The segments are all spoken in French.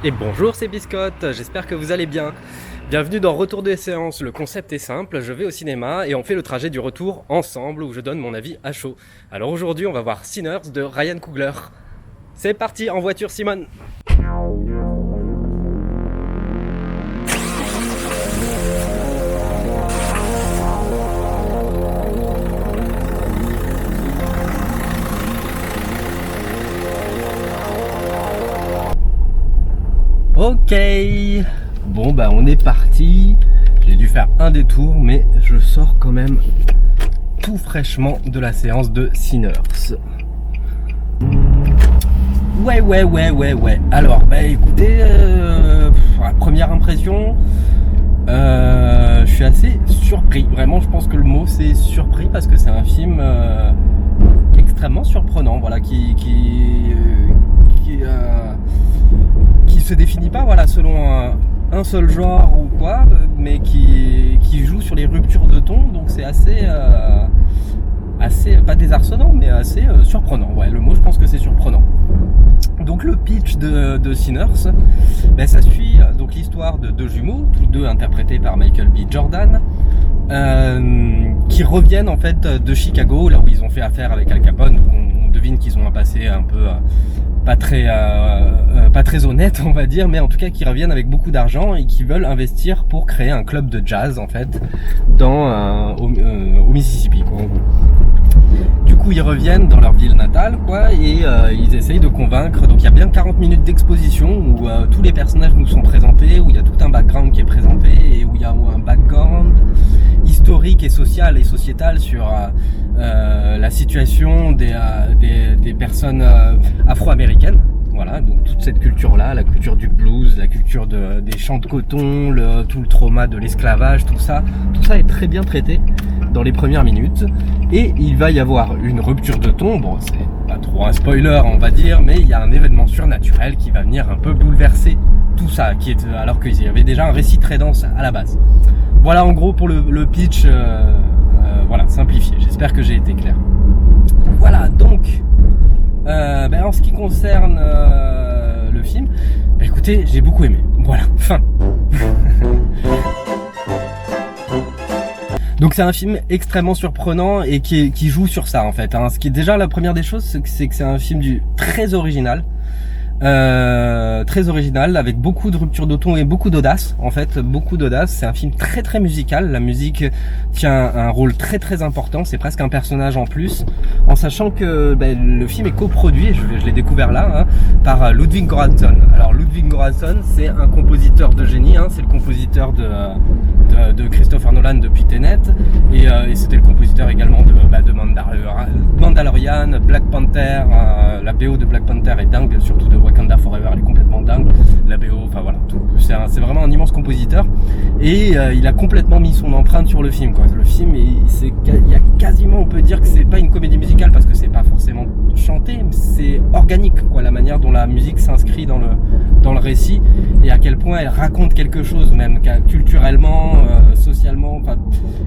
Et bonjour, c'est Biscotte, j'espère que vous allez bien. Bienvenue dans Retour de séance, le concept est simple, je vais au cinéma et on fait le trajet du retour ensemble où je donne mon avis à chaud. Alors aujourd'hui on va voir Sinners de Ryan Coogler. C'est parti, en voiture Simone. Ok, bon bah on est parti. J'ai dû faire un détour mais je sors quand même tout fraîchement de la séance de Sinners. Ouais. Alors bah écoutez, première impression, je suis assez surpris. Vraiment je pense que le mot c'est surpris parce que c'est un film extrêmement surprenant, voilà, qui se définit pas selon un seul genre ou quoi, mais qui joue sur les ruptures de ton, donc c'est assez pas désarçonnant mais assez surprenant. Ouais, le mot je pense que c'est surprenant. Donc le pitch de Sinners, ça suit donc l'histoire de deux jumeaux, tous deux interprétés par Michael B. Jordan, qui reviennent en fait de Chicago, là où ils ont fait affaire avec Al Capone. Donc on devine qu'ils ont un passé un peu pas très honnête, on va dire, mais en tout cas qui reviennent avec beaucoup d'argent et qui veulent investir pour créer un club de jazz en fait au Mississippi, quoi, en gros. Du coup ils reviennent dans leur ville natale, quoi, et ils essayent de convaincre. Donc il y a bien 40 minutes d'exposition où tous les personnages nous sont présentés, où il y a tout un background qui est présenté et où il y a un background historique et social et sociétal sur la situation des personnes afro-américaines. Voilà, donc toute cette culture-là, la culture du blues, la culture des champs de coton, tout le trauma de l'esclavage, tout ça est très bien traité dans les premières minutes. Et il va y avoir une rupture de ton, bon c'est pas trop un spoiler on va dire, mais il y a un événement surnaturel qui va venir un peu bouleverser tout ça, alors qu'il y avait déjà un récit très dense à la base. Voilà en gros pour le pitch, voilà, simplifié, j'espère que j'ai été clair. Voilà, donc en ce qui concerne le film, écoutez, j'ai beaucoup aimé. Voilà, fin. Donc c'est un film extrêmement surprenant et qui joue sur ça en fait, hein. Ce qui est déjà la première des choses, c'est que c'est un film très original. Très original, avec beaucoup de ruptures de ton et beaucoup d'audace, en fait, beaucoup d'audace. C'est un film très musical, la musique tient un rôle très important, c'est presque un personnage en plus, en sachant que le film est coproduit, je l'ai découvert là, hein, par Ludwig Göransson. Alors Ludwig Göransson, c'est un compositeur de génie, hein, c'est le compositeur de Christopher Nolan depuis Tenet, et c'était le compositeur également de Mandalorian, Black Panther. La BO de Black Panther est dingue, surtout de Wakanda Forever, elle est complètement dingue. La BO, enfin voilà, c'est vraiment un immense compositeur, et il a complètement mis son empreinte sur le film, quoi. Le film, il y a quasiment, on peut dire que c'est pas une comédie musicale parce que c'est pas forcément chanté, mais c'est organique, quoi, la manière dont la musique s'inscrit dans le récit, et à quel point elle raconte quelque chose, même culturellement, socialement,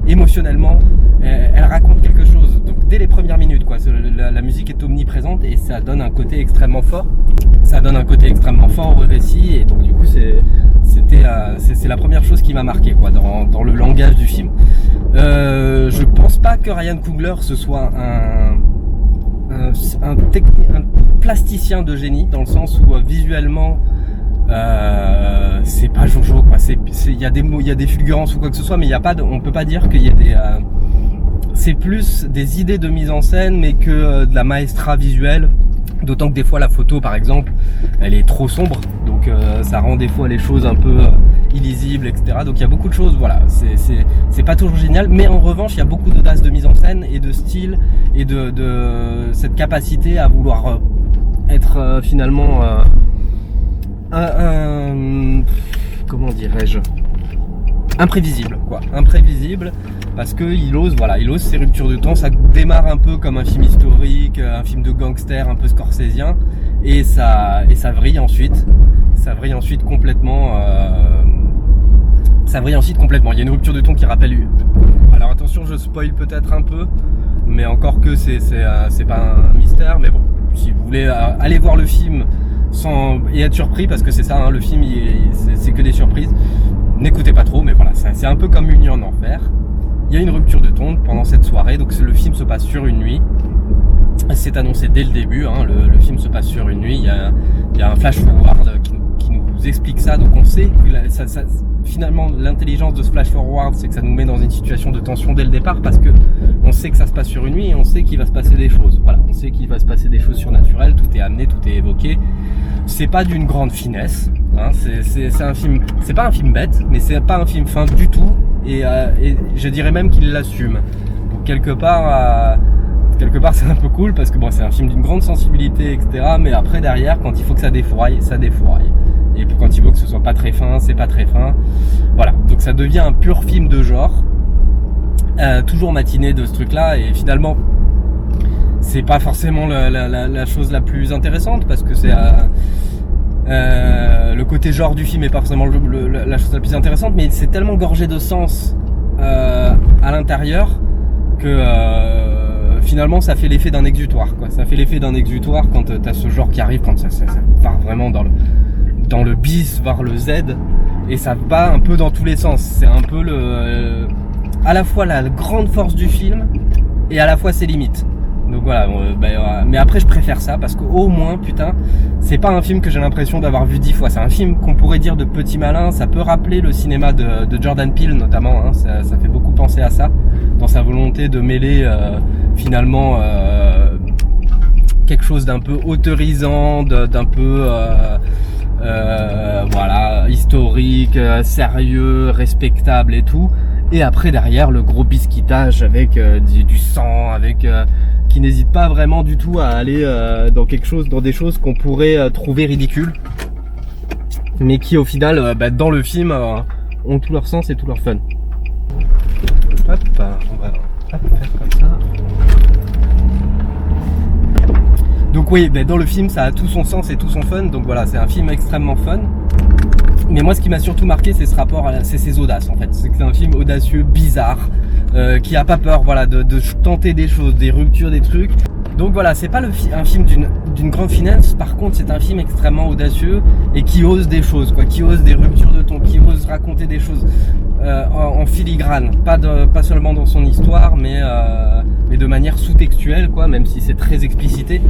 émotionnellement, elle raconte quelque chose. Donc dès les premières minutes, quoi, la musique est omniprésente et ça donne un côté extrêmement fort. Ça donne un côté extrêmement fort au récit, et donc du coup c'est la première chose qui m'a marqué, quoi, dans le langage du film. Je pense pas que Ryan Coogler ce soit un plasticien de génie, dans le sens où visuellement c'est pas Jojo, quoi. Il y a des fulgurances ou quoi que ce soit, mais on peut pas dire qu'il y a c'est plus des idées de mise en scène, mais que de la maestra visuelle. D'autant que des fois la photo par exemple elle est trop sombre, donc ça rend des fois les choses un peu illisibles, etc. Donc il y a beaucoup de choses, voilà, c'est pas toujours génial, mais en revanche il y a beaucoup d'audace de mise en scène et de style, et de cette capacité à vouloir être finalement comment dirais-je, imprévisible, quoi, imprévisible, parce que il ose ses ruptures de temps. Ça démarre un peu comme un film historique, un film de gangster un peu scorsésien, et ça vrille ensuite complètement. Il y a une rupture de ton qui rappelle. Alors attention, je spoil peut-être un peu, mais encore que c'est pas un mystère. Mais bon, si vous voulez aller voir le film et être surpris, parce que c'est ça, hein, le film c'est que des surprises. N'écoutez pas trop, mais voilà, c'est un peu comme Une nuit en enfer. Il y a une rupture de ton pendant cette soirée, donc le film se passe sur une nuit. C'est annoncé dès le début, hein, le film se passe sur une nuit. Il y a un flash forward qui nous explique ça, donc on sait que finalement l'intelligence de ce flash forward, c'est que ça nous met dans une situation de tension dès le départ, parce que on sait que ça se passe sur une nuit et on sait qu'il va se passer des choses. Voilà, on sait qu'il va se passer des choses surnaturelles, tout est amené, tout est évoqué. C'est pas d'une grande finesse, hein, c'est un film, c'est pas un film bête, mais c'est pas un film fin du tout, et je dirais même qu'il l'assume. Donc quelque part c'est un peu cool, parce que bon, c'est un film d'une grande sensibilité, etc. Mais après derrière, quand il faut que ça défouraille, ça défouraille. Et puis quand il faut que ce soit pas très fin, c'est pas très fin. Voilà, donc ça devient un pur film de genre, toujours matiné de ce truc-là, et finalement c'est pas forcément la chose la plus intéressante, parce que c'est le côté genre du film est pas forcément la chose la plus intéressante, mais c'est tellement gorgé de sens à l'intérieur que finalement ça fait l'effet d'un exutoire, quoi. Ça fait l'effet d'un exutoire quand t'as ce genre qui arrive, quand ça part vraiment dans le bis vers le Z, et ça va un peu dans tous les sens. C'est un peu à la fois la grande force du film et à la fois ses limites. Donc voilà, mais après je préfère ça, parce qu'au moins, putain, c'est pas un film que j'ai l'impression d'avoir vu 10 fois. C'est un film qu'on pourrait dire de petit malin. Ça peut rappeler le cinéma de Jordan Peele notamment, hein. Ça fait beaucoup penser à ça, dans sa volonté de mêler finalement quelque chose d'un peu autorisant, d'un peu voilà, historique, sérieux, respectable et tout. Et après derrière le gros biscuitage avec du sang, avec qui n'hésite pas vraiment du tout à aller dans des choses qu'on pourrait trouver ridicules, mais qui au final dans le film ont tout leur sens et tout leur fun. Hop, on va faire comme ça. Donc oui, dans le film ça a tout son sens et tout son fun, donc voilà, c'est un film extrêmement fun. Mais moi ce qui m'a surtout marqué, c'est ce rapport, c'est ses audaces en fait. C'est que c'est un film audacieux, bizarre, qui a pas peur, voilà, de tenter des choses, des ruptures, des trucs. Donc voilà, c'est pas un film d'une grande finesse. Par contre, c'est un film extrêmement audacieux et qui ose des choses, quoi, qui ose des ruptures de ton, qui ose raconter des choses en filigrane, pas seulement dans son histoire, mais de manière sous-textuelle, quoi, même si c'est très explicité.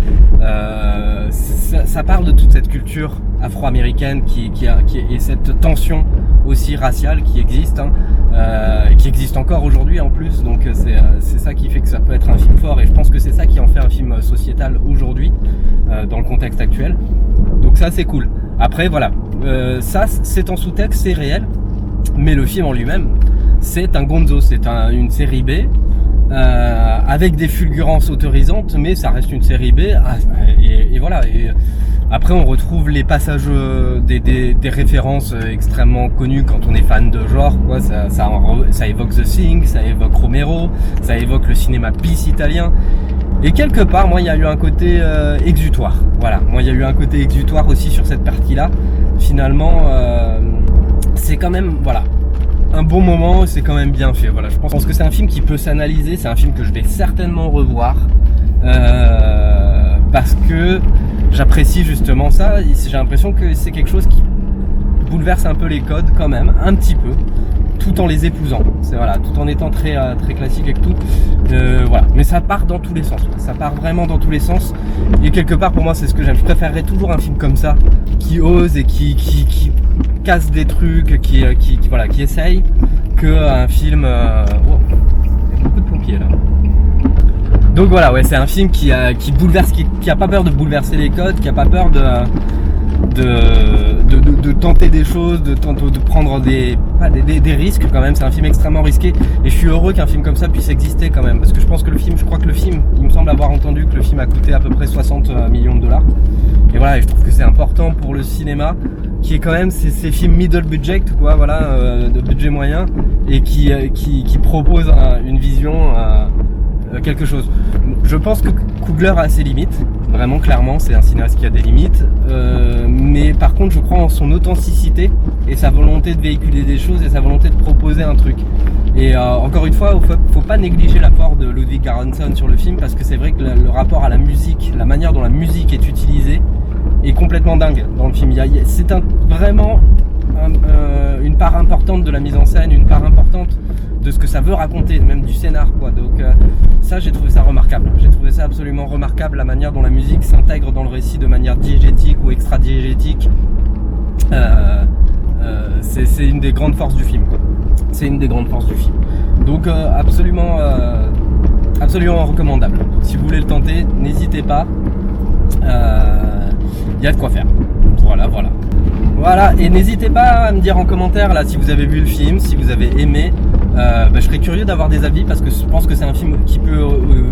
Ça parle de toute cette culture afro-américaine et cette tension aussi raciale qui existe, hein, qui existe encore aujourd'hui en plus. Donc c'est ça qui fait que ça peut être un film fort, et je pense que c'est ça qui en fait un film sociétal aujourd'hui, dans le contexte actuel. Donc ça c'est cool. Après voilà, ça c'est en sous-texte, c'est réel, mais le film en lui-même c'est un gonzo, c'est une série B. Avec des fulgurances autorisantes, mais ça reste une série B, et voilà. Et après on retrouve les passages des références extrêmement connues quand on est fan de genre, quoi. Ça évoque The Thing, ça évoque Romero, ça évoque le cinéma bis italien, et quelque part moi il y a eu un côté exutoire. Voilà, moi il y a eu un côté exutoire aussi sur cette partie là. Finalement c'est quand même, voilà, un bon moment, c'est quand même bien fait. Voilà, je pense que c'est un film qui peut s'analyser, c'est un film que je vais certainement revoir, parce que j'apprécie justement ça. J'ai l'impression que c'est quelque chose qui bouleverse un peu les codes quand même, un petit peu, tout en les épousant. C'est, voilà, tout en étant très classique et tout. Voilà, mais ça part dans tous les sens. Ça part vraiment dans tous les sens. Et quelque part pour moi c'est ce que j'aime. Je préférerais toujours un film comme ça, qui ose et qui casse des trucs, qui essaye, que un film. Oh, il y a beaucoup de pompiers là. Donc voilà, ouais, c'est un film qui bouleverse, qui a pas peur de bouleverser les codes, qui a pas peur de tenter des choses, de prendre des risques quand même. C'est un film extrêmement risqué, et je suis heureux qu'un film comme ça puisse exister quand même, parce que je crois que le film, il me semble avoir entendu que le film a coûté à peu près 60 millions de dollars. Et voilà, et je trouve que c'est important pour le cinéma, qui est quand même ces films middle budget, quoi, voilà, de budget moyen, et qui propose une vision, quelque chose. Je pense que Coogler a ses limites, vraiment clairement, c'est un cinéaste qui a des limites, mais par contre je crois en son authenticité et sa volonté de véhiculer des choses et sa volonté de proposer un truc. Et encore une fois, faut pas négliger l'apport de Ludwig Göransson sur le film, parce que c'est vrai que le rapport à la musique, la manière dont la musique est utilisée est complètement dingue dans le film. C'est vraiment une part importante de la mise en scène, une part importante de ce que ça veut raconter, même du scénar, quoi. Donc ça, j'ai trouvé ça remarquable. J'ai trouvé ça absolument remarquable, la manière dont la musique s'intègre dans le récit de manière diégétique ou extra-diégétique. C'est une des grandes forces du film, quoi. C'est une des grandes forces du film. Donc absolument recommandable. Si vous voulez le tenter, n'hésitez pas. Il y a de quoi faire. Voilà, et n'hésitez pas à me dire en commentaire là si vous avez vu le film, si vous avez aimé. Je serais curieux d'avoir des avis parce que je pense que c'est un film qui peut,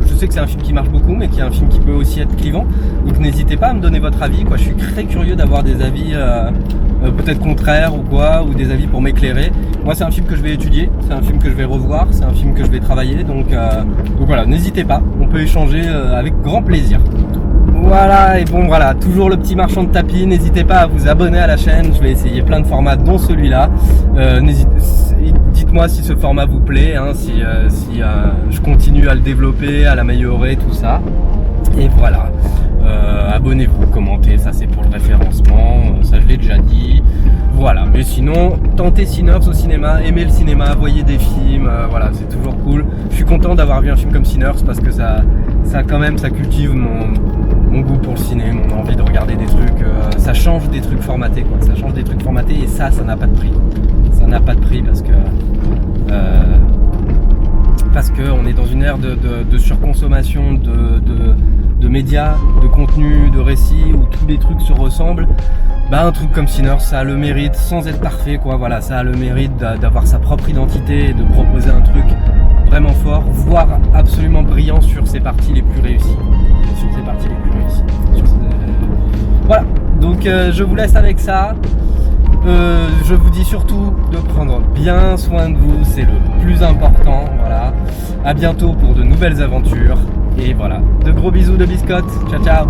je sais que c'est un film qui marche beaucoup, mais qui est un film qui peut aussi être clivant. Donc n'hésitez pas à me donner votre avis, quoi. Je suis très curieux d'avoir des avis peut-être contraires ou quoi, ou des avis pour m'éclairer. Moi, c'est un film que je vais étudier, c'est un film que je vais revoir, c'est un film que je vais travailler. Donc voilà, n'hésitez pas, on peut échanger avec grand plaisir. Voilà, et bon voilà, toujours le petit marchand de tapis, n'hésitez pas à vous abonner à la chaîne, je vais essayer plein de formats dont celui-là. Dites-moi si ce format vous plaît, hein, si je continue à le développer, à l'améliorer, tout ça. Et voilà, abonnez-vous, commentez, ça c'est pour le référencement, ça je l'ai déjà dit. Voilà, mais sinon, tentez Sinners au cinéma, aimez le cinéma, voyez des films, voilà, c'est toujours cool. Je suis content d'avoir vu un film comme Sinners parce que ça cultive mon goût pour le ciné, mon envie de regarder des trucs, ça change des trucs formatés, quoi. Ça change des trucs formatés et ça n'a pas de prix. Ça n'a pas de prix parce que on est dans une ère de surconsommation de médias, de contenus, de récits où tous les trucs se ressemblent. Un truc comme Sinners, ça a le mérite, sans être parfait, quoi. Voilà, ça a le mérite d'avoir sa propre identité, de proposer un truc vraiment fort, voire absolument brillant sur ses parties les plus réussies. Voilà, donc je vous laisse avec ça. Je vous dis surtout de prendre bien soin de vous, c'est le plus important. Voilà, à bientôt pour de nouvelles aventures. Et voilà, de gros bisous de biscottes. Ciao ciao.